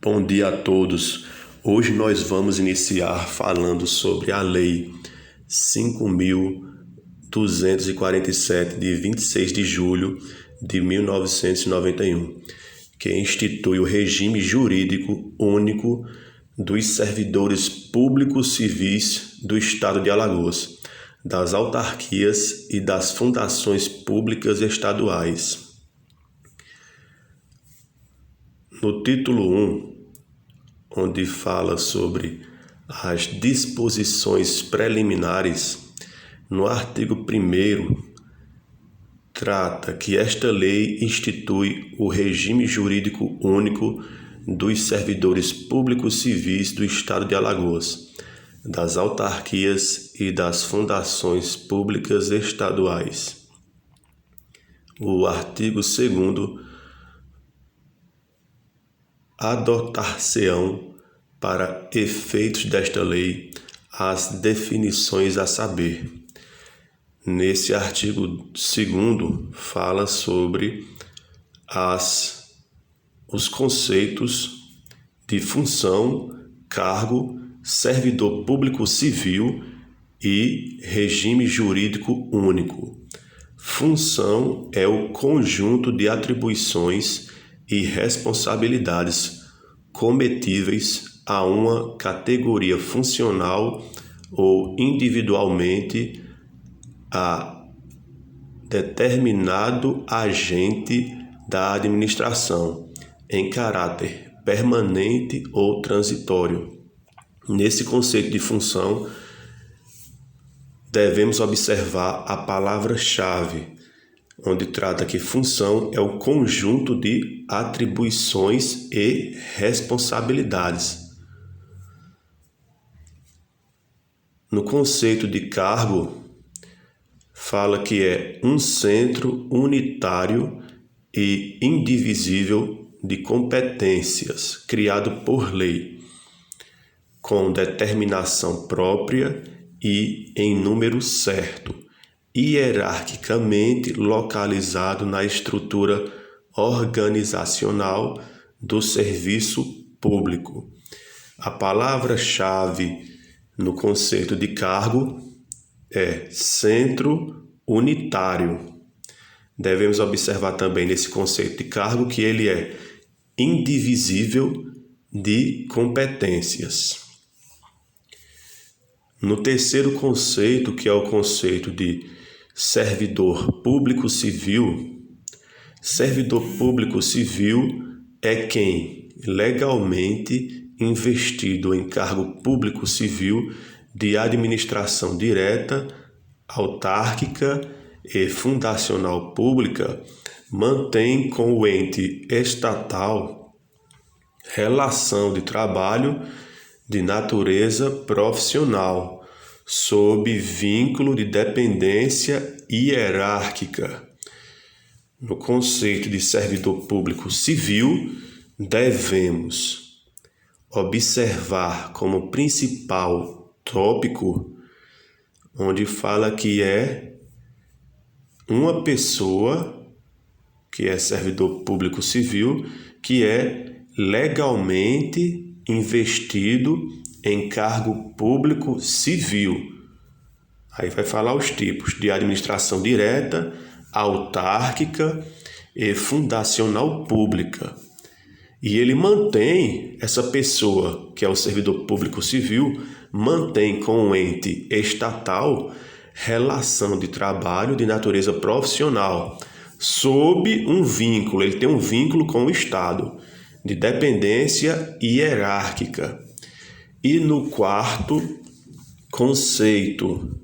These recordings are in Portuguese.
Bom dia a todos. Hoje nós vamos iniciar falando sobre a Lei 5.247 de 26 de julho de 1991, que institui o regime jurídico único dos servidores públicos civis do Estado de Alagoas, das autarquias e das fundações públicas estaduais. No título 1, onde fala sobre as disposições preliminares, no artigo 1º, trata que esta lei institui o regime jurídico único dos servidores públicos civis do Estado de Alagoas, das autarquias e das fundações públicas estaduais. O artigo 2º, adotar-se-ão para efeitos desta lei as definições a saber. Nesse artigo 2º fala sobre os conceitos de função, cargo, servidor público civil e regime jurídico único. Função é o conjunto de atribuições e responsabilidades cometíveis a uma categoria funcional ou individualmente a determinado agente da administração, em caráter permanente ou transitório. Nesse conceito de função, devemos observar a palavra-chave, onde trata que função é o conjunto de atribuições e responsabilidades. No conceito de cargo, fala que é um centro unitário e indivisível de competências, criado por lei, com determinação própria e em número certo, hierarquicamente localizado na estrutura organizacional do serviço público. A palavra-chave no conceito de cargo é centro unitário. Devemos observar também nesse conceito de cargo que ele é indivisível de competências. No terceiro conceito, que é o conceito de servidor público civil, servidor público civil é quem legalmente investido em cargo público civil de administração direta, autárquica e fundacional pública mantém com o ente estatal relação de trabalho de natureza profissional, sob vínculo de dependência hierárquica. No conceito de servidor público civil, devemos observar como principal tópico, onde fala que é uma pessoa que é servidor público civil, que é legalmente investido em cargo público civil. Aí vai falar os tipos de administração direta, autárquica e fundacional pública. E ele mantém, essa pessoa, que é o servidor público civil, mantém com o ente estatal relação de trabalho de natureza profissional, sob um vínculo, ele tem um vínculo com o Estado, de dependência hierárquica. E no quarto conceito,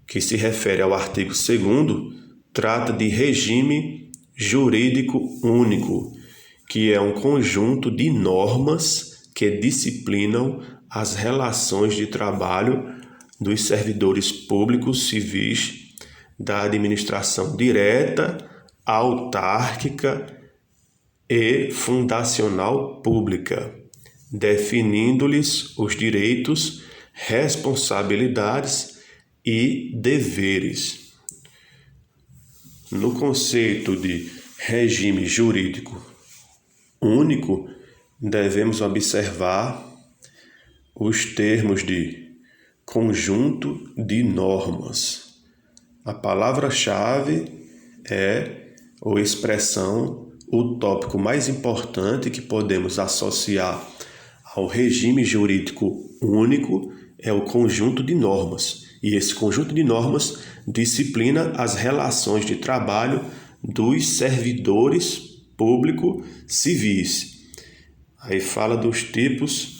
que se refere ao artigo 2º, trata de regime jurídico único, que é um conjunto de normas que disciplinam as relações de trabalho dos servidores públicos civis da administração direta, autárquica e fundacional pública, definindo-lhes os direitos, responsabilidades e deveres. No conceito de regime jurídico único, devemos observar os termos de conjunto de normas. A palavra-chave ou expressão, o tópico mais importante que podemos associar ao regime jurídico único é o conjunto de normas. E esse conjunto de normas disciplina as relações de trabalho dos servidores públicos civis. Aí fala dos tipos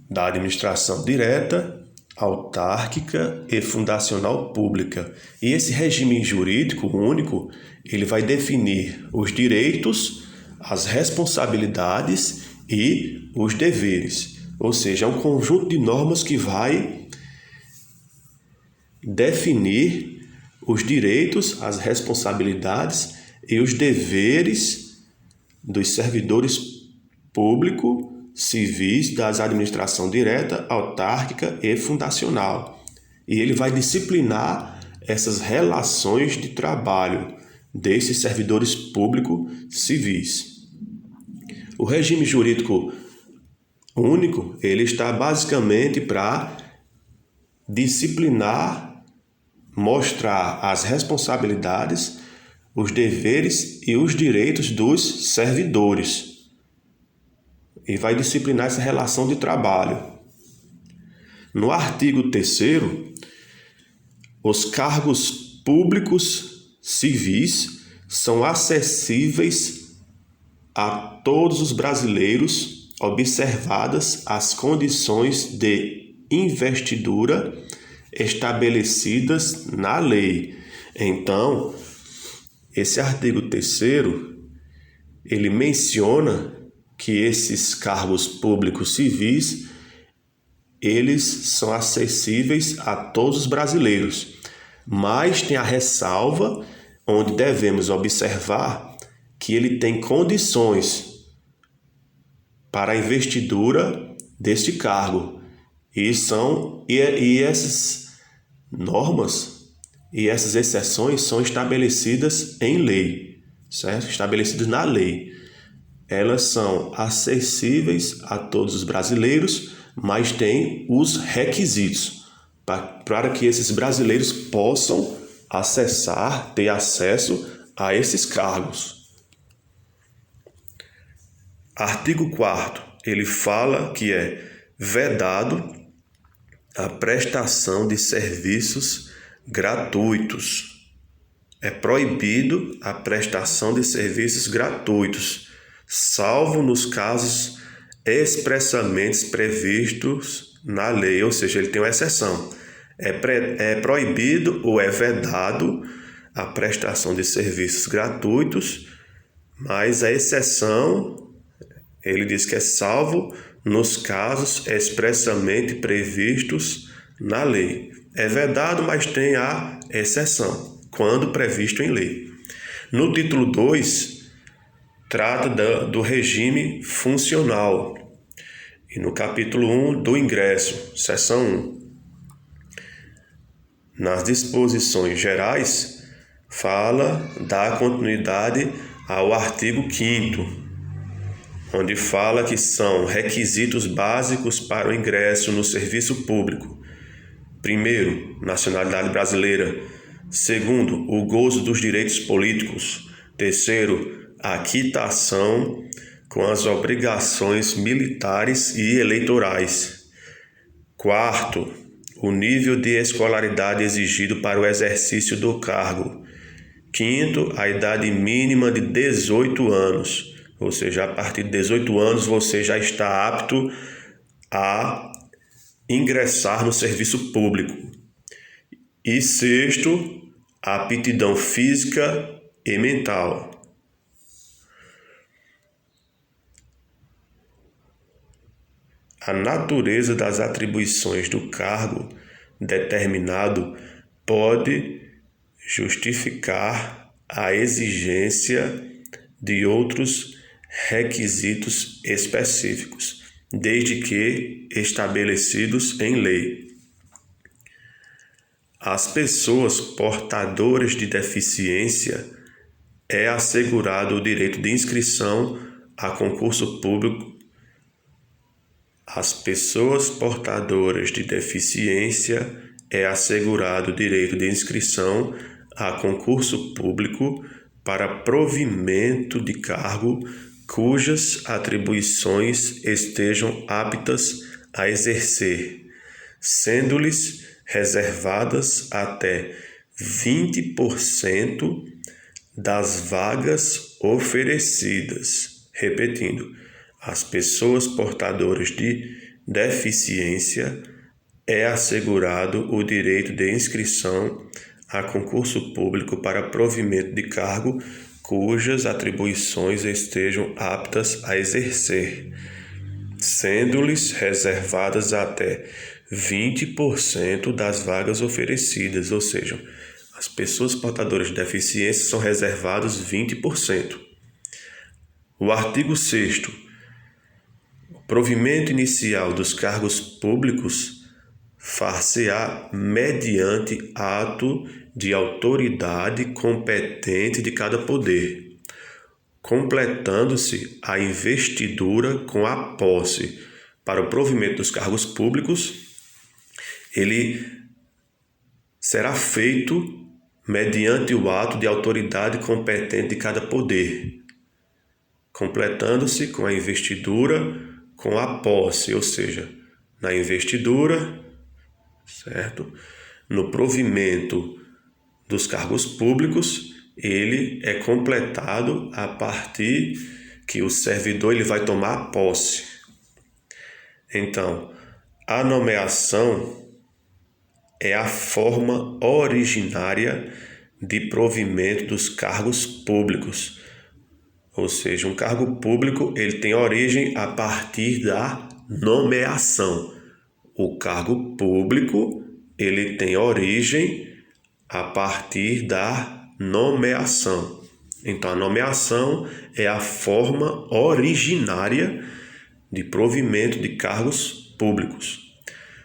da administração direta, autárquica e fundacional pública. E esse regime jurídico único, ele vai definir os direitos, as responsabilidades e os deveres. Ou seja, é um conjunto de normas que vai definir os direitos, as responsabilidades e os deveres dos servidores públicos civis das administração direta, autárquica e fundacional. E ele vai disciplinar essas relações de trabalho desses servidores públicos civis. O regime jurídico único, ele está basicamente para disciplinar, mostrar as responsabilidades, os deveres e os direitos dos servidores. E vai disciplinar essa relação de trabalho. No artigo 3º, os cargos públicos civis são acessíveis a todos os brasileiros, observadas as condições de investidura estabelecidas na lei. Então, esse artigo 3º, ele menciona que esses cargos públicos civis, eles são acessíveis a todos os brasileiros, mas tem a ressalva onde devemos observar que ele tem condições para a investidura deste cargo. E essas normas e essas exceções são estabelecidas em lei, certo? Estabelecidas na lei. Elas são acessíveis a todos os brasileiros, mas tem os requisitos para que esses brasileiros possam acessar, ter acesso a esses cargos. Artigo 4º, ele fala que é vedado a prestação de serviços gratuitos. É proibido a prestação de serviços gratuitos, salvo nos casos expressamente previstos na lei, ou seja, ele tem uma exceção. É proibido ou é vedado a prestação de serviços gratuitos, mas a exceção, ele diz que é salvo nos casos expressamente previstos na lei. É vedado, mas tem a exceção, quando previsto em lei. No título 2, trata do regime funcional. E no capítulo 1 do ingresso, seção 1. Nas disposições gerais, dá continuidade ao artigo 5º, onde fala que são requisitos básicos para o ingresso no serviço público. Primeiro, nacionalidade brasileira. Segundo, o gozo dos direitos políticos. Terceiro, a quitação com as obrigações militares e eleitorais. Quarto, o nível de escolaridade exigido para o exercício do cargo. Quinto, a idade mínima de 18 anos. Ou seja, a partir de 18 anos você já está apto a ingressar no serviço público. E sexto, a aptidão física e mental. A natureza das atribuições do cargo determinado pode justificar a exigência de outros requisitos específicos, desde que estabelecidos em lei. Às pessoas portadoras de deficiência é assegurado o direito de inscrição a concurso público às pessoas portadoras de deficiência é assegurado o direito de inscrição a concurso público para provimento de cargo cujas atribuições estejam aptas a exercer, sendo-lhes reservadas até 20% das vagas oferecidas. Repetindo, às pessoas portadoras de deficiência é assegurado o direito de inscrição a concurso público para provimento de cargo cujas atribuições estejam aptas a exercer, sendo-lhes reservadas até 20% das vagas oferecidas, ou seja, as pessoas portadoras de deficiência são reservadas 20%. O artigo 6º, o provimento inicial dos cargos públicos far-se-á mediante ato de autoridade competente de cada poder, completando-se a investidura com a posse. Para o provimento dos cargos públicos, ele será feito mediante o ato de autoridade competente de cada poder, completando-se com a investidura com a posse, ou seja, na investidura, certo? No provimento dos cargos públicos, ele é completado a partir que o servidor ele vai tomar posse. Então, a nomeação é a forma originária de provimento dos cargos públicos. Ou seja, um cargo público ele tem origem a partir da nomeação. O cargo público ele tem origem a partir da nomeação. Então, a nomeação é a forma originária de provimento de cargos públicos.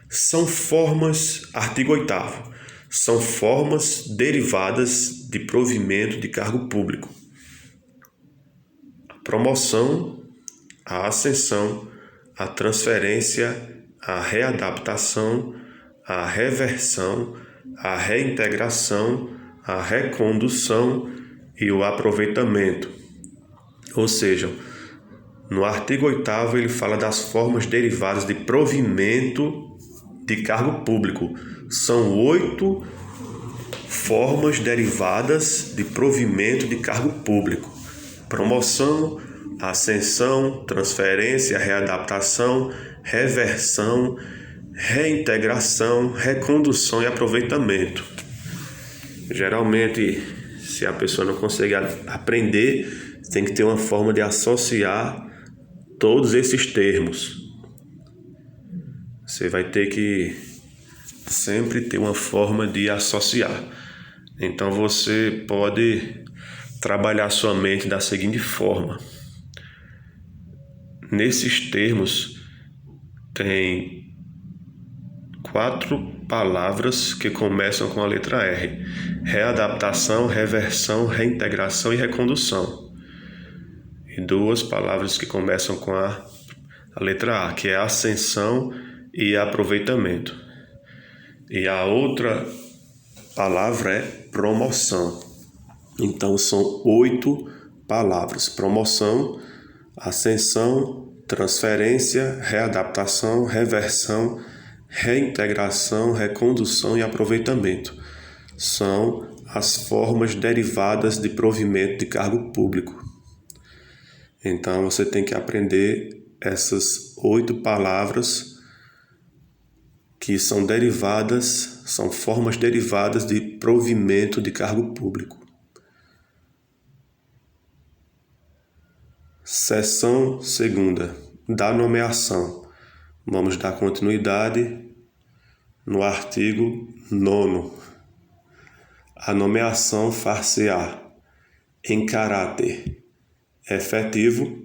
São formas, artigo 8º, são formas derivadas de provimento de cargo público: a promoção, a ascensão, a transferência, a readaptação, a reversão, a reintegração, a recondução e o aproveitamento. Ou seja, no artigo 8º ele fala das formas derivadas de provimento de cargo público. São 8 formas derivadas de provimento de cargo público: promoção, ascensão, transferência, readaptação, reversão, reintegração, recondução e aproveitamento. Geralmente, se a pessoa não consegue aprender, tem que ter uma forma de associar todos esses termos. Você vai ter que sempre ter uma forma de associar. Então você pode trabalhar sua mente da seguinte forma: nesses termos tem 4 palavras que começam com a letra R: readaptação, reversão, reintegração e recondução. E 2 palavras que começam com a letra A, que é ascensão e aproveitamento. E a outra palavra é promoção. Então são 8 palavras: promoção, ascensão, transferência, readaptação, reversão, reintegração, recondução e aproveitamento. São as formas derivadas de provimento de cargo público. Então você tem que aprender essas 8 palavras que são derivadas, são formas derivadas de provimento de cargo público. Seção 2ª, da nomeação. Vamos dar continuidade no artigo 9º. A nomeação far-se-á em caráter efetivo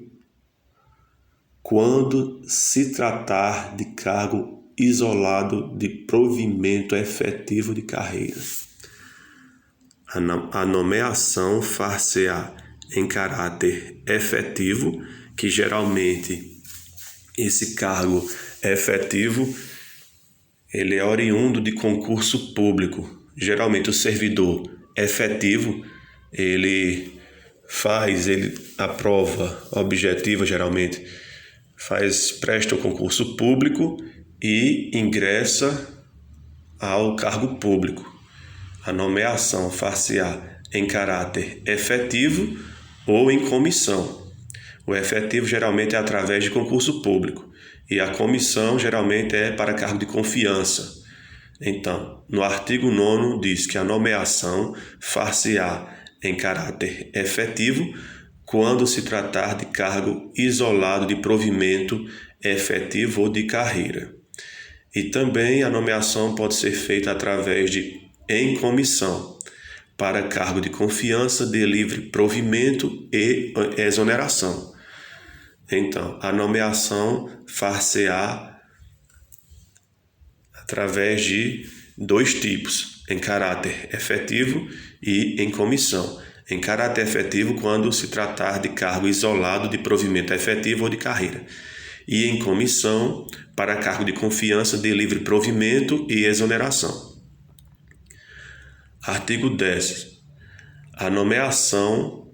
quando se tratar de cargo isolado de provimento efetivo de carreira. A nomeação far-se-á em caráter efetivo, que geralmente esse cargo é efetivo, ele é oriundo de concurso público. Geralmente o servidor efetivo, ele aprova objetiva geralmente, presta o concurso público e ingressa ao cargo público. A nomeação far-se-á em caráter efetivo ou em comissão. O efetivo geralmente é através de concurso público e a comissão geralmente é para cargo de confiança. Então, no artigo 9º diz que a nomeação far-se-á em caráter efetivo quando se tratar de cargo isolado de provimento efetivo ou de carreira. E também a nomeação pode ser feita através de em comissão, para cargo de confiança, de livre provimento e exoneração. Então, a nomeação far-se-á através de 2 tipos, em caráter efetivo e em comissão. Em caráter efetivo, quando se tratar de cargo isolado de provimento efetivo ou de carreira. E em comissão, para cargo de confiança, de livre provimento e exoneração. Artigo 10º. A nomeação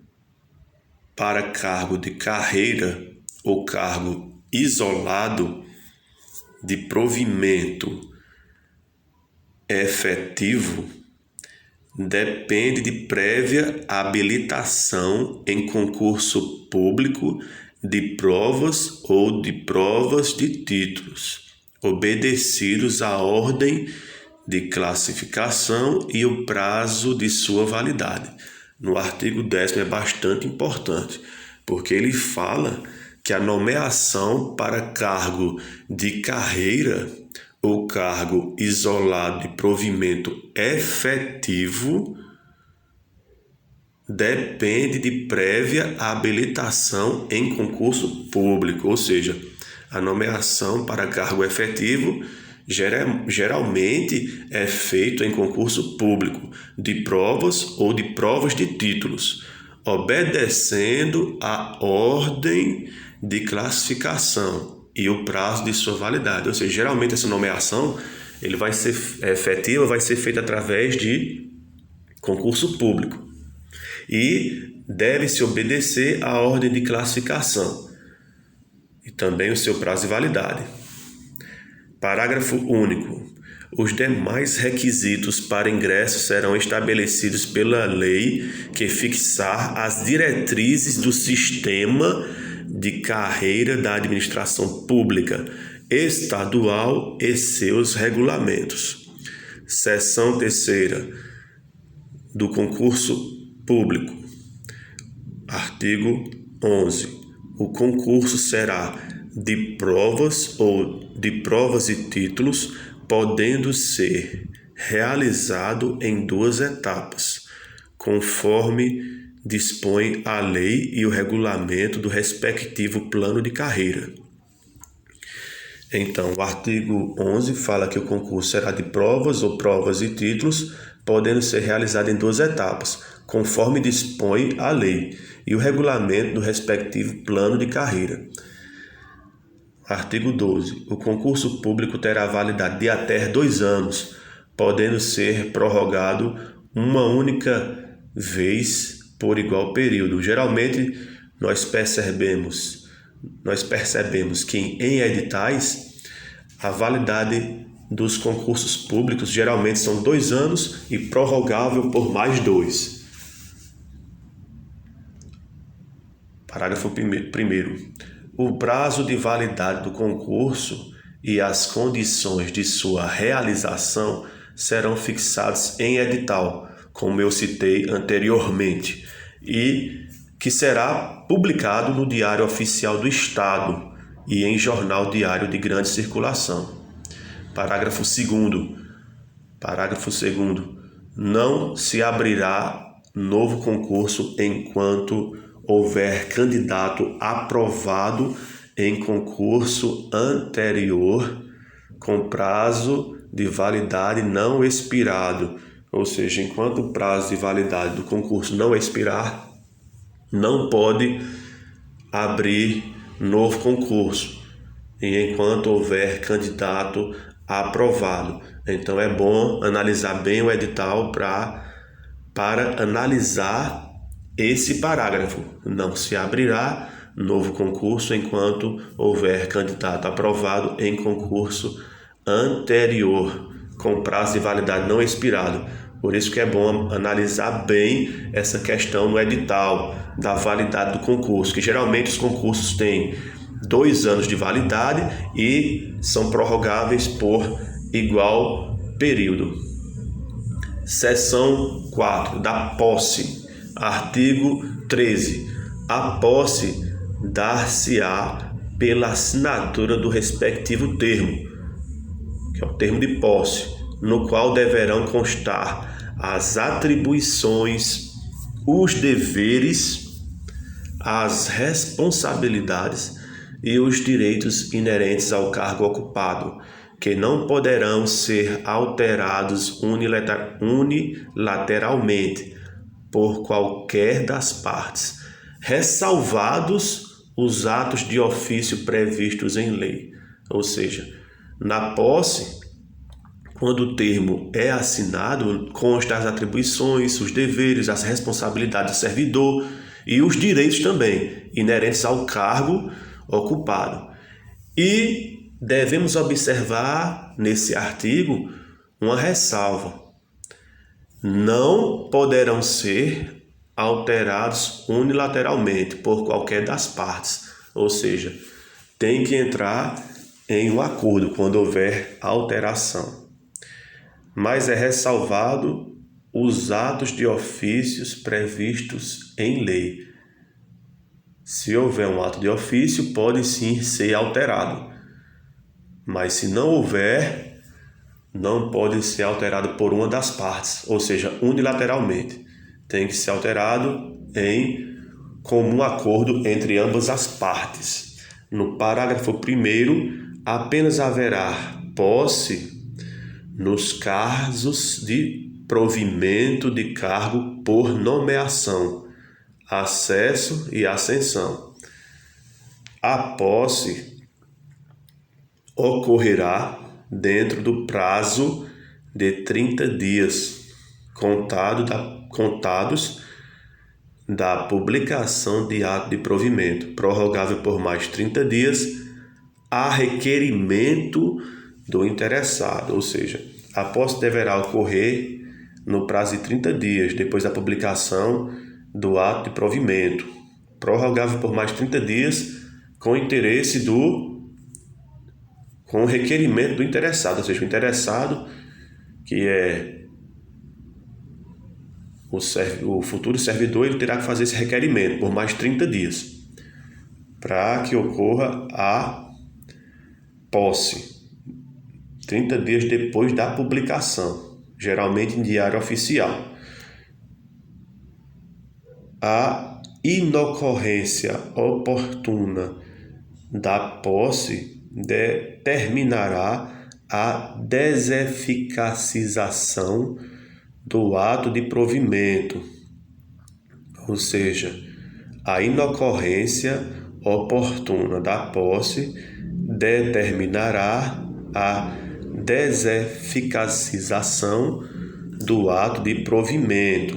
para cargo de carreira ou cargo isolado de provimento efetivo depende de prévia habilitação em concurso público de provas ou de provas de títulos, obedecidos à ordem de classificação e o prazo de sua validade. No artigo 10º é bastante importante, porque ele fala que a nomeação para cargo de carreira ou cargo isolado de provimento efetivo depende de prévia habilitação em concurso público, ou seja, a nomeação para cargo efetivo geralmente é feito em concurso público de provas ou de provas de títulos, obedecendo à ordem de classificação e o prazo de sua validade. Ou seja, geralmente essa nomeação ele vai ser efetiva, vai ser feita através de concurso público e deve-se obedecer à ordem de classificação e também o seu prazo de validade. Parágrafo único. Os demais requisitos para ingresso serão estabelecidos pela lei que fixar as diretrizes do sistema de carreira da administração pública estadual e seus regulamentos. Seção 3ª do concurso público. Artigo 11. O concurso será de provas ou de provas e títulos, podendo ser realizado em 2 etapas, conforme dispõe a lei e o regulamento do respectivo plano de carreira. Então, o artigo 11 fala que o concurso será de provas ou provas e títulos, podendo ser realizado em 2 etapas, conforme dispõe a lei e o regulamento do respectivo plano de carreira. Artigo 12. O concurso público terá validade de até 2 anos, podendo ser prorrogado uma única vez por igual período. Geralmente, nós percebemos que em editais, a validade dos concursos públicos geralmente são 2 anos e prorrogável por mais 2. Parágrafo 1º. O prazo de validade do concurso e as condições de sua realização serão fixados em edital, como eu citei anteriormente, e que será publicado no Diário Oficial do Estado e em jornal diário de grande circulação. Parágrafo 2º. Não se abrirá novo concurso enquanto houver candidato aprovado em concurso anterior com prazo de validade não expirado, ou seja, enquanto o prazo de validade do concurso não expirar, não pode abrir novo concurso, e enquanto houver candidato aprovado. Então é bom analisar bem o edital para analisar esse parágrafo. Não se abrirá novo concurso enquanto houver candidato aprovado em concurso anterior, com prazo de validade não expirado. Por isso que é bom analisar bem essa questão no edital da validade do concurso, que geralmente os concursos têm 2 anos de validade e são prorrogáveis por igual período. Seção 4, da posse. Artigo 13. A posse dar-se-á pela assinatura do respectivo termo, que é o termo de posse, no qual deverão constar as atribuições, os deveres, as responsabilidades e os direitos inerentes ao cargo ocupado, que não poderão ser alterados unilateralmente por qualquer das partes, ressalvados os atos de ofício previstos em lei. Ou seja, na posse, quando o termo é assinado, consta as atribuições, os deveres, as responsabilidades do servidor e os direitos também inerentes ao cargo ocupado. E devemos observar nesse artigo uma ressalva: não poderão ser alterados unilateralmente por qualquer das partes, ou seja, tem que entrar em um acordo quando houver alteração. Mas é ressalvado os atos de ofícios previstos em lei. Se houver um ato de ofício, pode sim ser alterado, mas se não houver, não pode ser alterado por uma das partes, ou seja, unilateralmente. Tem que ser alterado em comum acordo entre ambas as partes. No parágrafo 1º, apenas haverá posse nos casos de provimento de cargo por nomeação, acesso e ascensão. A posse ocorrerá dentro do prazo de 30 dias, contados da publicação de ato de provimento, prorrogável por mais 30 dias, a requerimento do interessado, ou seja, a posse deverá ocorrer no prazo de 30 dias, depois da publicação do ato de provimento, prorrogável por mais 30 dias, com o requerimento do interessado, ou seja, o interessado, que é o futuro servidor, ele terá que fazer esse requerimento por mais 30 dias, para que ocorra a posse. 30 dias depois da publicação, geralmente em diário oficial. A inocorrência oportuna da posse determinará a deseficacização do ato de provimento, ou seja, a inocorrência oportuna da posse determinará a deseficacização do ato de provimento.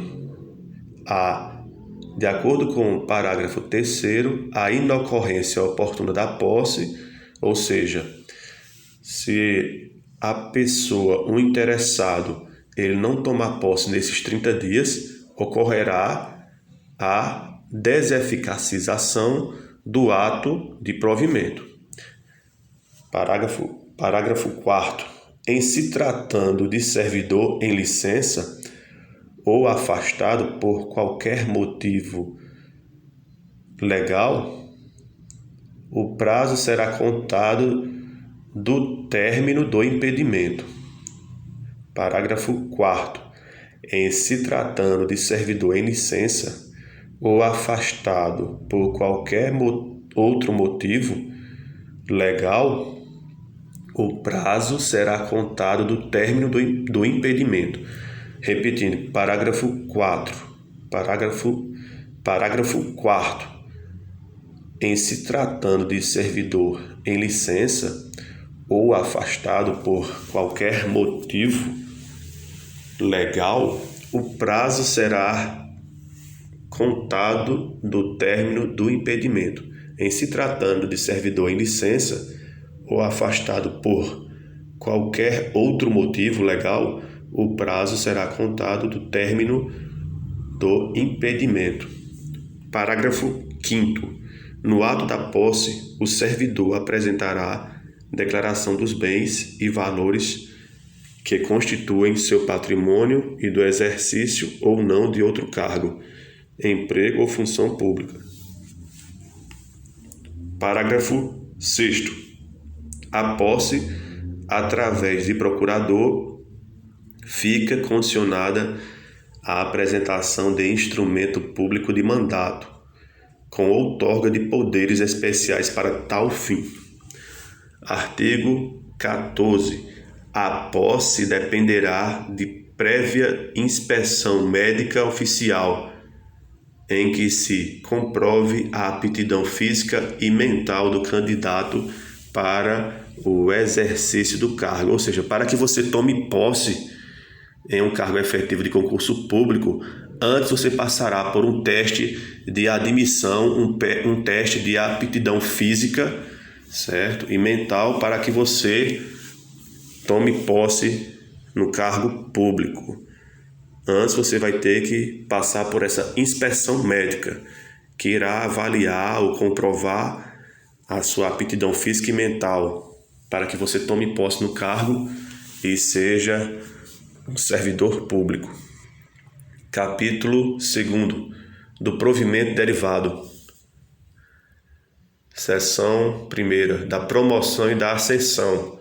De acordo com o parágrafo 3º, a inocorrência oportuna da posse, ou seja, se a pessoa, o interessado, ele não tomar posse nesses 30 dias, ocorrerá a deseficacização do ato de provimento. Parágrafo 4º. Em se tratando de servidor em licença ou afastado por qualquer motivo legal, o prazo será contado do término do impedimento. Parágrafo 4º. Em se tratando de servidor em licença ou afastado por qualquer outro motivo legal, o prazo será contado do término do impedimento. Repetindo, parágrafo 4º. Em se tratando de servidor em licença ou afastado por qualquer motivo legal, o prazo será contado do término do impedimento. Em se tratando de servidor em licença ou afastado por qualquer outro motivo legal, o prazo será contado do término do impedimento. Parágrafo 5º. No ato da posse, o servidor apresentará declaração dos bens e valores que constituem seu patrimônio e do exercício ou não de outro cargo, emprego ou função pública. Parágrafo 6º. A posse, através de procurador, fica condicionada à apresentação de instrumento público de mandato, com outorga de poderes especiais para tal fim. Artigo 14. A posse dependerá de prévia inspeção médica oficial, em que se comprove a aptidão física e mental do candidato para o exercício do cargo. Ou seja, para que você tome posse em um cargo efetivo de concurso público, antes você passará por um teste de admissão, um teste de aptidão física, certo? E mental, para que você tome posse no cargo público. Antes você vai ter que passar por essa inspeção médica, que irá avaliar ou comprovar a sua aptidão física e mental, para que você tome posse no cargo e seja um servidor público. Capítulo 2º do provimento derivado. Seção 1ª da promoção e da ascensão.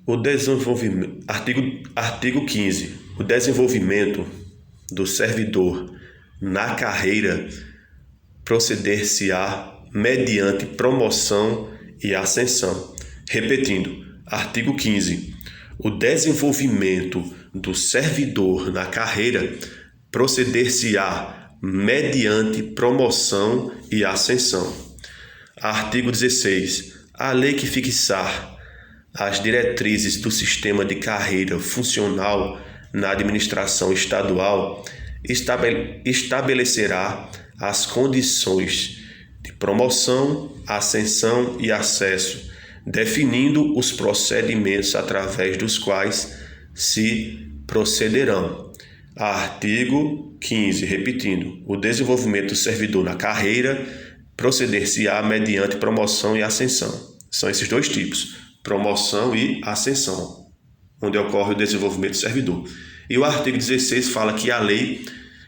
O desenvolvimento. Artigo 15. O desenvolvimento do servidor na carreira proceder-se-á mediante promoção e ascensão. Repetindo, artigo 15. O desenvolvimento do servidor na carreira proceder-se-á mediante promoção e ascensão. Artigo 16. A lei que fixar as diretrizes do sistema de carreira funcional na administração estadual estabelecerá as condições de promoção, ascensão e acesso, definindo os procedimentos através dos quais se procederão. Artigo 15, repetindo, o desenvolvimento do servidor na carreira proceder-se-á mediante promoção e ascensão. São esses dois tipos, promoção e ascensão, onde ocorre o desenvolvimento do servidor. E o artigo 16 fala que a lei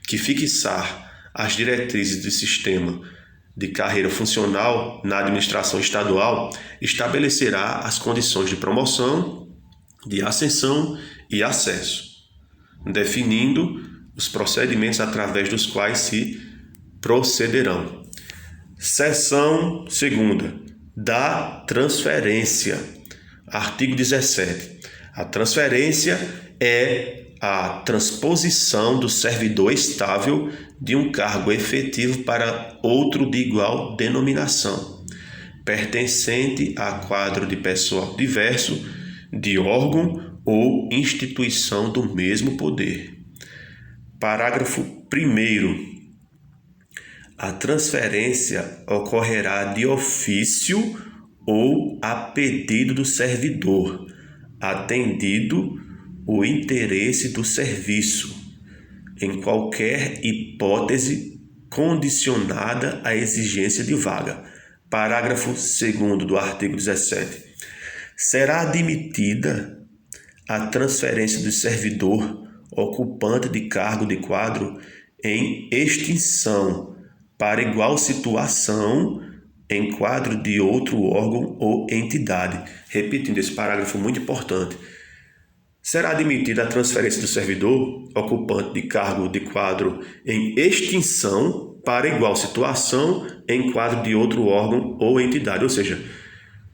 que fixar as diretrizes do sistema de carreira funcional na administração estadual estabelecerá as condições de promoção, de ascensão e acesso, definindo os procedimentos através dos quais se procederão. Seção 2ª da transferência. Artigo 17. A transferência é a transposição do servidor estável de um cargo efetivo para outro de igual denominação, pertencente a quadro de pessoal diverso, de órgão ou instituição do mesmo poder. Parágrafo 1º. A transferência ocorrerá de ofício ou a pedido do servidor, atendido o interesse do serviço, em qualquer hipótese condicionada à exigência de vaga. Parágrafo 2º do artigo 17. Será admitida a transferência do servidor ocupante de cargo de quadro em extinção para igual situação em quadro de outro órgão ou entidade. Repetindo, esse parágrafo muito importante. Será admitida a transferência do servidor ocupante de cargo de quadro em extinção para igual situação em quadro de outro órgão ou entidade. Ou seja,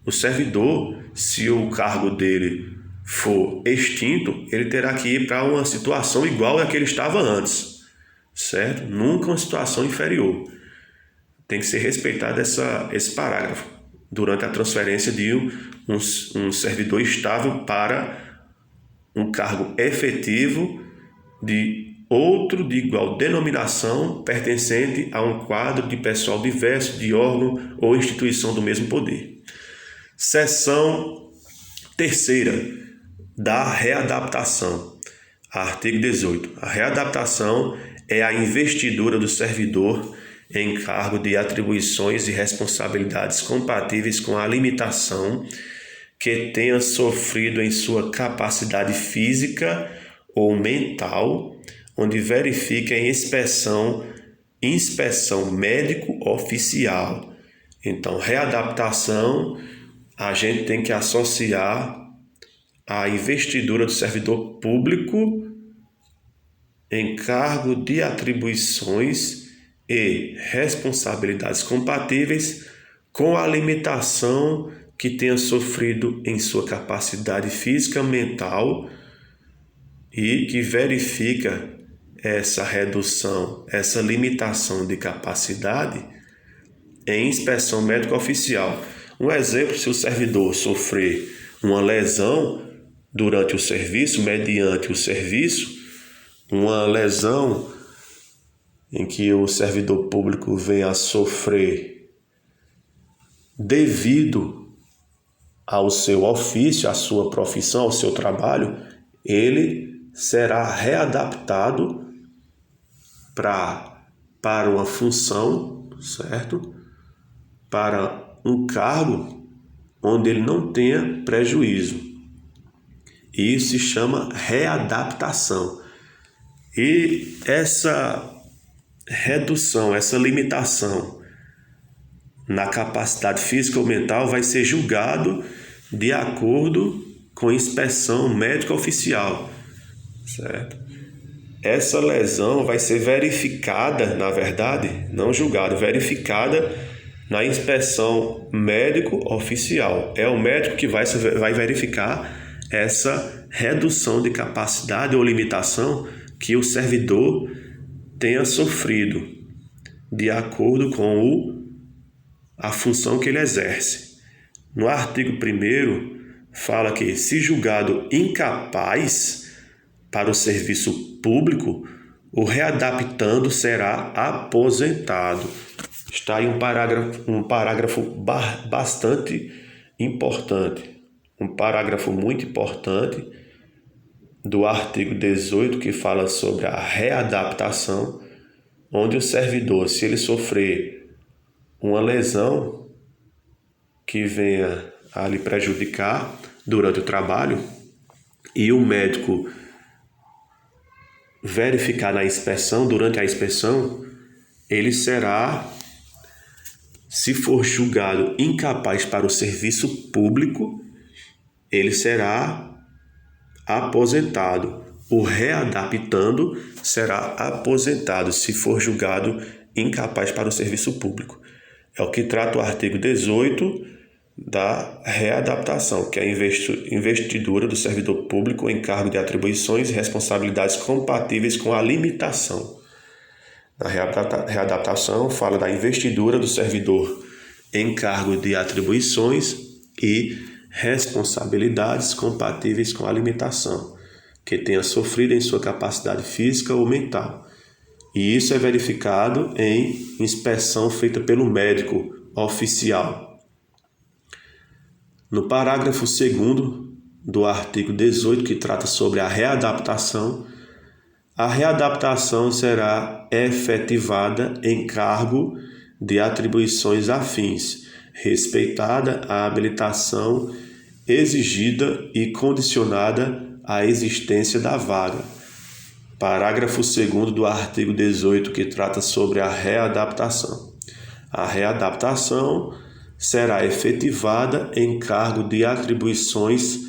o servidor, se o cargo dele for extinto, ele terá que ir para uma situação igual à que ele estava antes, certo? Nunca uma situação inferior. tem que ser respeitado esse parágrafo durante a transferência de um servidor estável para um cargo efetivo de outro de igual denominação pertencente a um quadro de pessoal diverso de órgão ou instituição do mesmo poder. Seção terceira da readaptação. Artigo 18. A readaptação é a investidura do servidor em cargo de atribuições e responsabilidades compatíveis com a limitação que tenha sofrido em sua capacidade física ou mental, onde verifique em inspeção médico oficial. Então, readaptação, a gente tem que associar a investidura do servidor público em cargo de atribuições e responsabilidades compatíveis com a limitação que tenha sofrido em sua capacidade física, mental, e que verifica essa redução, essa limitação de capacidade em inspeção médica oficial. Um exemplo, se o servidor sofrer uma lesão durante o serviço, mediante o serviço, uma lesão em que o servidor público venha a sofrer devido ao seu ofício, à sua profissão, ao seu trabalho, ele será readaptado para uma função, certo? Para um cargo onde ele não tenha prejuízo. E isso se chama readaptação. E essa redução, essa limitação na capacidade física ou mental vai ser julgado de acordo com inspeção médica oficial, certo? Essa lesão vai ser verificada, na verdade, não julgada, verificada na inspeção médico oficial. É o médico que vai verificar essa redução de capacidade ou limitação que o servidor tenha sofrido de acordo com a função que ele exerce. No artigo 1º, fala que, se julgado incapaz para o serviço público, o readaptando será aposentado. Está aí um parágrafo bastante importante, um parágrafo muito importante do artigo 18, que fala sobre a readaptação, onde o servidor, se ele sofrer uma lesão que venha a lhe prejudicar durante o trabalho e o médico verificar na inspeção, durante a inspeção, ele será, se for julgado incapaz para o serviço público, ele será aposentado. O readaptando será aposentado se for julgado incapaz para o serviço público. É o que trata o artigo 18 da readaptação, que é a investidura do servidor público em cargo de atribuições e responsabilidades compatíveis com a limitação. Na readaptação, fala da investidura do servidor em cargo de atribuições e responsabilidades compatíveis com a limitação que tenha sofrido em sua capacidade física ou mental. E isso é verificado em inspeção feita pelo médico oficial. No parágrafo 2º do artigo 18, que trata sobre a readaptação será efetivada em cargo de atribuições afins, respeitada a habilitação exigida e condicionada à existência da vaga. Parágrafo 2º do artigo 18, que trata sobre a readaptação. A readaptação será efetivada em cargo de atribuições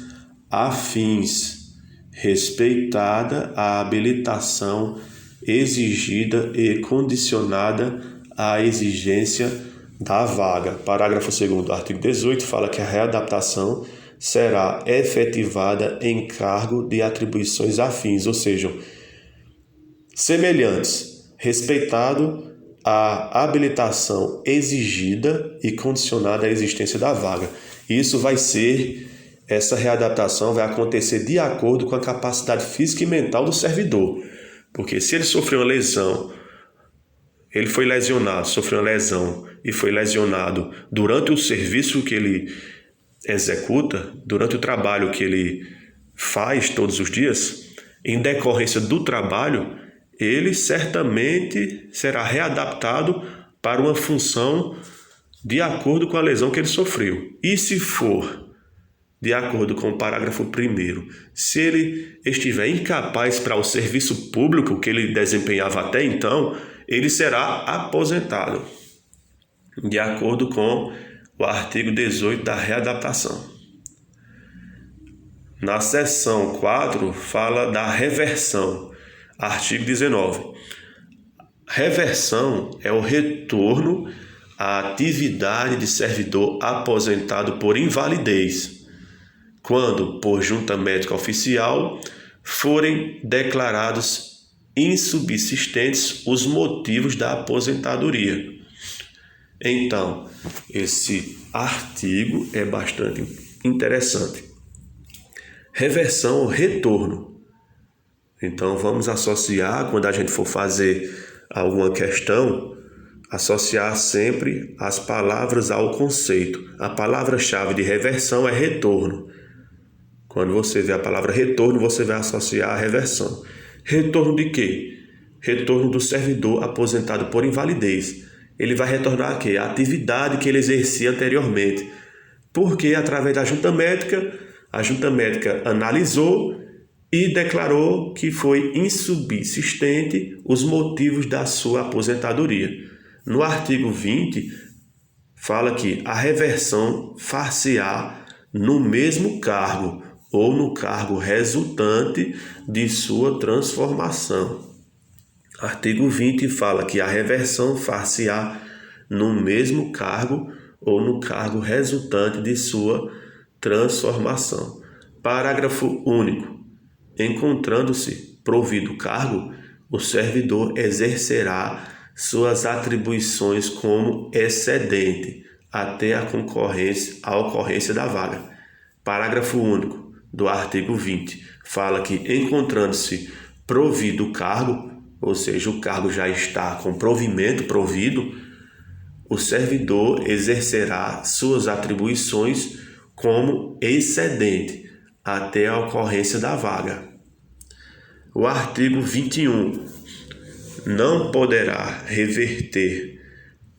afins, respeitada a habilitação exigida e condicionada à exigência da vaga. Parágrafo 2º do artigo 18 fala que a readaptação será efetivada em cargo de atribuições afins, ou seja, semelhantes, respeitado a habilitação exigida e condicionada à existência da vaga. Essa readaptação vai acontecer de acordo com a capacidade física e mental do servidor. Porque se ele sofreu uma lesão, ele foi lesionado, sofreu uma lesão e foi lesionado durante o serviço que ele executa, durante o trabalho que ele faz todos os dias, em decorrência do trabalho, ele certamente será readaptado para uma função de acordo com a lesão que ele sofreu. E se for de acordo com o parágrafo 1º, se ele estiver incapaz para o serviço público que ele desempenhava até então, ele será aposentado, de acordo com o artigo 18 da readaptação. Na seção 4, fala da reversão, artigo 19. Reversão é o retorno à atividade de servidor aposentado por invalidez, quando, por junta médica oficial, forem declarados insubsistentes os motivos da aposentadoria. Então, esse artigo é bastante interessante. Reversão ou retorno. Então, vamos associar, quando a gente for fazer alguma questão, associar sempre as palavras ao conceito. A palavra-chave de reversão é retorno. Quando você vê a palavra retorno, você vai associar a reversão. Retorno de quê? Retorno do servidor aposentado por invalidez. Ele vai retornar a quê? A atividade que ele exercia anteriormente. Porque, através da junta médica, a junta médica analisou e declarou que foi insubsistente os motivos da sua aposentadoria. No artigo 20, fala que a reversão far-se-á no mesmo cargo ou no cargo resultante de sua transformação. Artigo 20 fala que a reversão far-se-á no mesmo cargo ou no cargo resultante de sua transformação. Parágrafo único. Encontrando-se provido o cargo, o servidor exercerá suas atribuições como excedente até a ocorrência da vaga. Parágrafo único do artigo 20 fala que, encontrando-se provido o cargo, ou seja, o cargo já está com provimento provido, o servidor exercerá suas atribuições como excedente até a ocorrência da vaga. O artigo 21. Não poderá reverter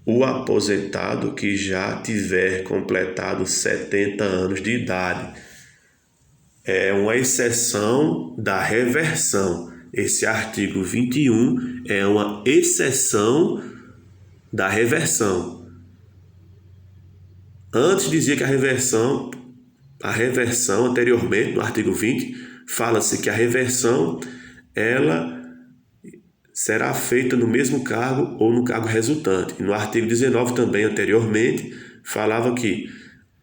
o aposentado que já tiver completado 70 anos de idade. É uma exceção da reversão. Esse artigo 21 é uma exceção da reversão. Antes dizia que a reversão anteriormente, no artigo 20, fala-se que a reversão ela será feita no mesmo cargo ou no cargo resultante. E no artigo 19 também, anteriormente, falava que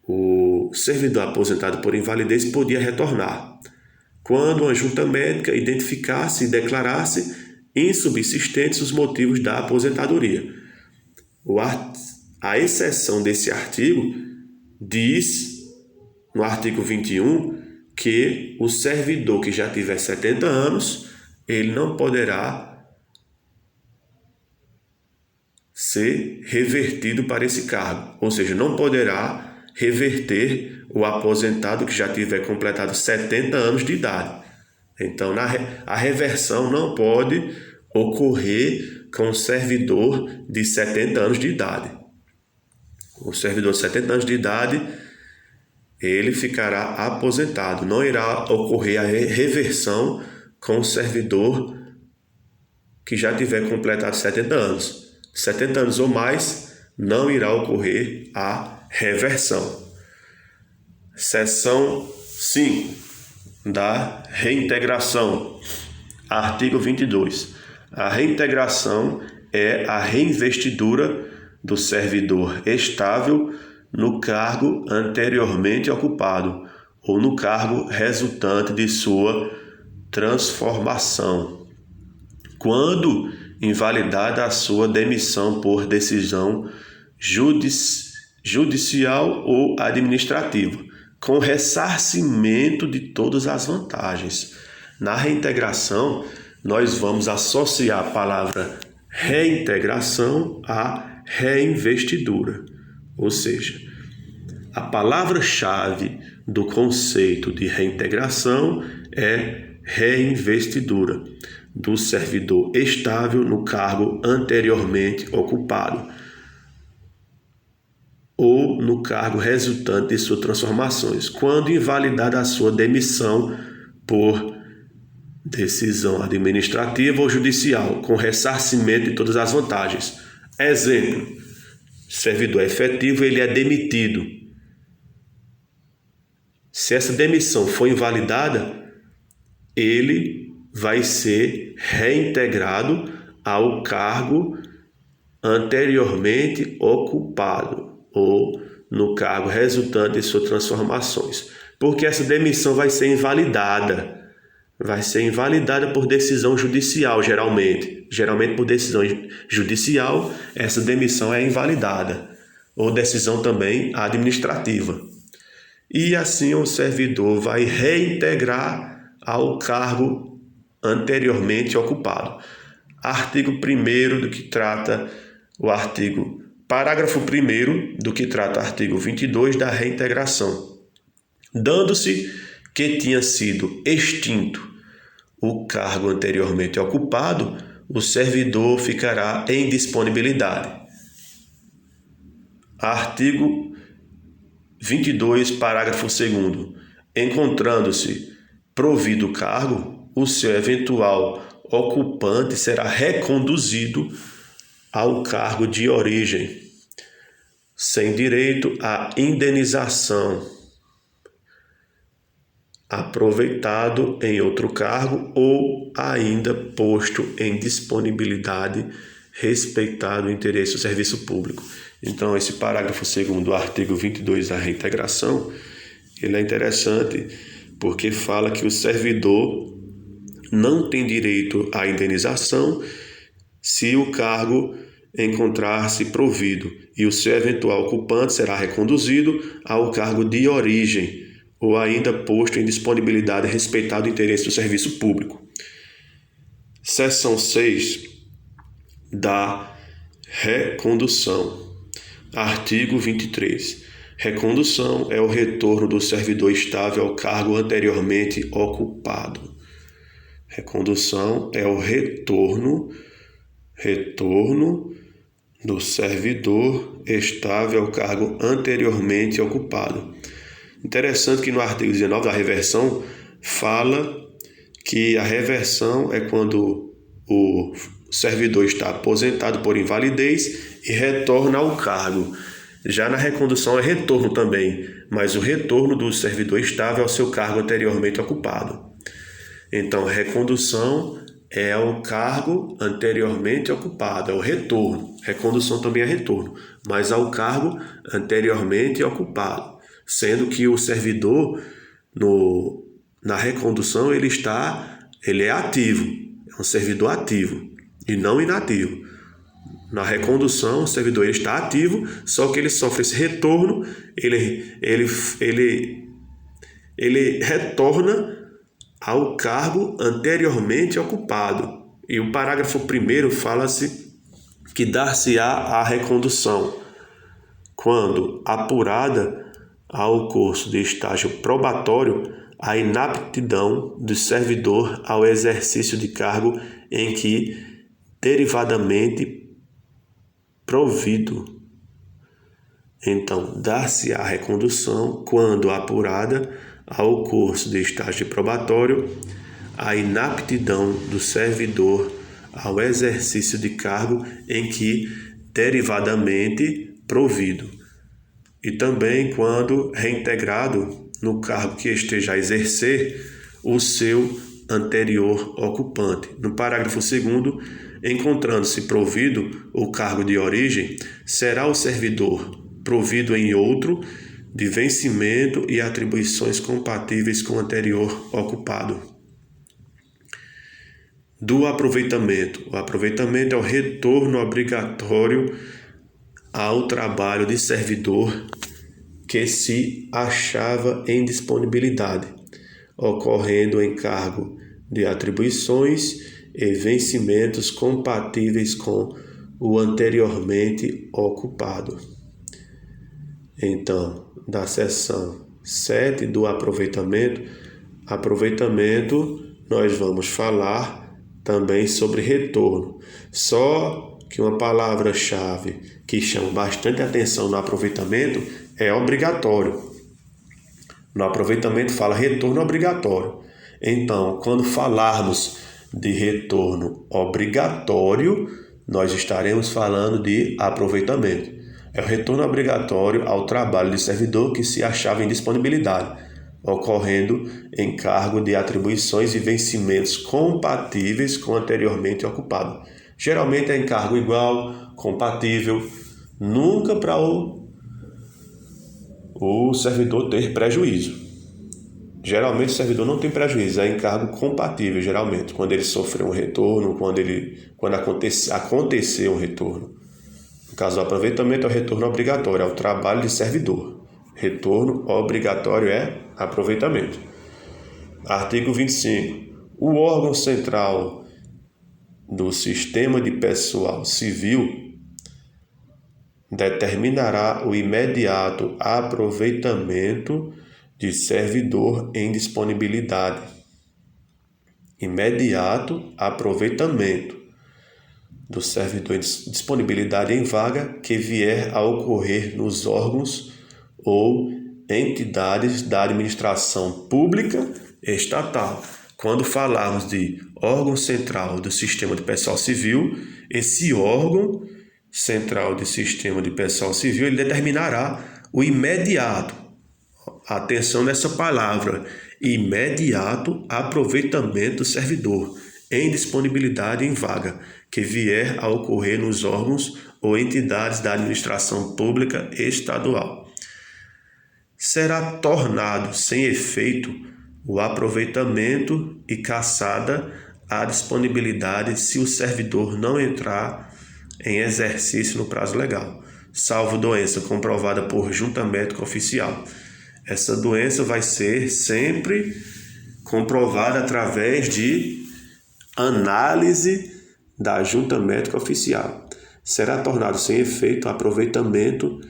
o servidor aposentado por invalidez podia retornar quando a junta médica identificasse e declarasse insubsistentes os motivos da aposentadoria. A exceção desse artigo diz, no artigo 21, que o servidor que já tiver 70 anos, ele não poderá ser revertido para esse cargo, ou seja, não poderá reverter o aposentado que já tiver completado 70 anos de idade. Então, a reversão não pode ocorrer com o servidor de 70 anos de idade. O servidor de 70 anos de idade, ele ficará aposentado. Não irá ocorrer a reversão com o servidor que já tiver completado 70 anos. 70 anos ou mais, não irá ocorrer a reversão. Seção 5 da reintegração. Artigo 22. A reintegração é a reinvestidura do servidor estável no cargo anteriormente ocupado ou no cargo resultante de sua transformação, quando invalidada a sua demissão por decisão judicial ou administrativa, com ressarcimento de todas as vantagens. Na reintegração, nós vamos associar a palavra reintegração à reinvestidura, ou seja, a palavra-chave do conceito de reintegração é reinvestidura do servidor estável no cargo anteriormente ocupado ou no cargo resultante de suas transformações, quando invalidada a sua demissão por decisão administrativa ou judicial, com ressarcimento de todas as vantagens. Exemplo, servidor efetivo, ele é demitido. Se essa demissão for invalidada, ele vai ser reintegrado ao cargo anteriormente ocupado ou no cargo resultante de suas transformações. Porque essa demissão vai ser invalidada. Vai ser invalidada por decisão judicial, geralmente. Geralmente por decisão judicial, essa demissão é invalidada. Ou decisão também administrativa. E assim o servidor vai reintegrar ao cargo anteriormente ocupado. Artigo 1º do que trata o artigo, parágrafo 1º do que trata o artigo 22 da reintegração. Dando-se que tinha sido extinto o cargo anteriormente ocupado, o servidor ficará em disponibilidade. Artigo 22, parágrafo 2º. Encontrando-se provido o cargo, o seu eventual ocupante será reconduzido ao cargo de origem, sem direito à indenização, aproveitado em outro cargo ou ainda posto em disponibilidade, respeitado o interesse do serviço público. Então, esse parágrafo 2º do artigo 22 da reintegração, ele é interessante porque fala que o servidor não tem direito à indenização se o cargo encontrar-se provido e o seu eventual ocupante será reconduzido ao cargo de origem ou ainda posto em disponibilidade respeitado o interesse do serviço público. Seção 6 da recondução. Artigo 23. Recondução é o retorno do servidor estável ao cargo anteriormente ocupado. Recondução é o retorno do servidor estável ao cargo anteriormente ocupado. Interessante que no artigo 19 da reversão fala que a reversão é quando o servidor está aposentado por invalidez e retorna ao cargo. Já na recondução é retorno também, mas o retorno do servidor estável ao seu cargo anteriormente ocupado. Então, recondução é o cargo anteriormente ocupado, é o retorno. Recondução também é retorno, mas ao cargo anteriormente ocupado. Sendo que o servidor, na recondução, ele é ativo, é um servidor ativo e não inativo. Na recondução, o servidor ele está ativo, só que ele sofre esse retorno, ele retorna ao cargo anteriormente ocupado. E o parágrafo 1º fala-se que dar-se-á a recondução quando apurada ao curso de estágio probatório a inaptidão do servidor ao exercício de cargo em que derivadamente provido. Então, dar-se-á a recondução quando apurada ao curso de estágio probatório a inaptidão do servidor ao exercício de cargo em que derivadamente provido. E também quando reintegrado no cargo que esteja a exercer o seu anterior ocupante. No parágrafo 2º, encontrando-se provido o cargo de origem, será o servidor provido em outro de vencimento e atribuições compatíveis com o anterior ocupado. do aproveitamento. O aproveitamento é o retorno obrigatório ao trabalho de servidor que se achava em disponibilidade, ocorrendo o encargo de atribuições e vencimentos compatíveis com o anteriormente ocupado. Então, da seção 7 do aproveitamento, nós vamos falar também sobre retorno. Só que uma palavra-chave que chama bastante atenção no aproveitamento é obrigatório. No aproveitamento fala retorno obrigatório. Então, quando falarmos de retorno obrigatório, nós estaremos falando de aproveitamento. É o retorno obrigatório ao trabalho de servidor que se achava em disponibilidade, ocorrendo encargo de atribuições e vencimentos compatíveis com o anteriormente ocupado. Geralmente é encargo igual, compatível, nunca para o servidor ter prejuízo. Geralmente o servidor não tem prejuízo, é encargo compatível, geralmente, quando ele sofreu um retorno, quando acontecer um retorno. No caso do aproveitamento, é o retorno obrigatório, é o trabalho de servidor. Retorno obrigatório é aproveitamento. Artigo 25. O órgão central do Sistema de Pessoal Civil determinará o imediato aproveitamento de servidor em disponibilidade. Imediato aproveitamento do servidor em disponibilidade em vaga que vier a ocorrer nos órgãos ou entidades da administração pública estatal. Quando falarmos de órgão central do Sistema de Pessoal Civil, esse órgão central do Sistema de Pessoal Civil ele determinará o imediato, atenção nessa palavra, imediato aproveitamento do servidor em disponibilidade em vaga que vier a ocorrer nos órgãos ou entidades da administração pública estadual. Será tornado sem efeito o aproveitamento e cassada a disponibilidade se o servidor não entrar em exercício no prazo legal, salvo doença comprovada por junta médica oficial. Essa doença vai ser sempre comprovada através de análise da junta médica oficial. Será tornado sem efeito o aproveitamento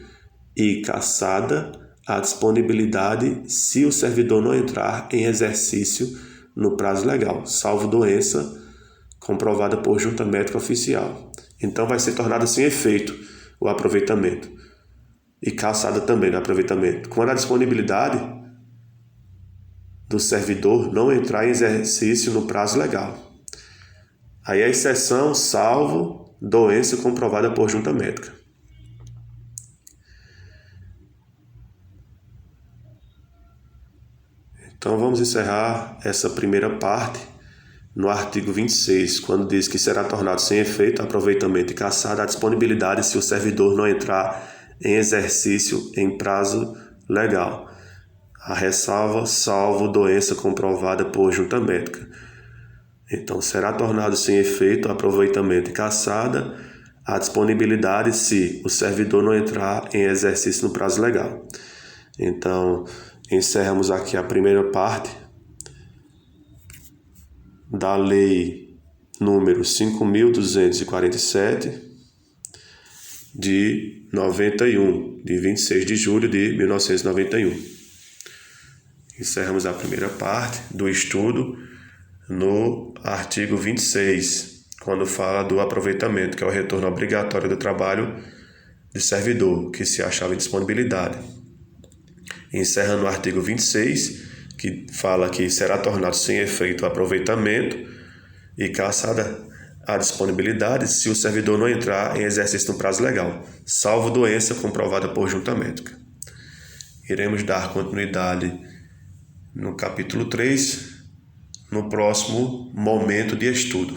e cassada a disponibilidade se o servidor não entrar em exercício no prazo legal, salvo doença comprovada por junta médica oficial. Então vai ser tornado sem efeito o aproveitamento e cassada também no aproveitamento, quando a disponibilidade do servidor não entrar em exercício no prazo legal. Aí a exceção, salvo doença comprovada por junta médica. Então vamos encerrar essa primeira parte no artigo 26, quando diz que será tornado sem efeito aproveitamento e cassada a disponibilidade se o servidor não entrar em exercício em prazo legal. A ressalva, salvo doença comprovada por junta médica. Então, será tornado sem efeito aproveitamento e cassada a disponibilidade se o servidor não entrar em exercício no prazo legal. Então, encerramos aqui a primeira parte da Lei número 5.247 de 91, de 26 de julho de 1991. Encerramos a primeira parte do estudo no artigo 26, quando fala do aproveitamento, que é o retorno obrigatório do trabalho de servidor, que se achava em disponibilidade. Encerra no artigo 26, que fala que será tornado sem efeito o aproveitamento e cassada a disponibilidade se o servidor não entrar em exercício no prazo legal, salvo doença comprovada por junta médica. Iremos dar continuidade no capítulo 3, no próximo momento de estudo.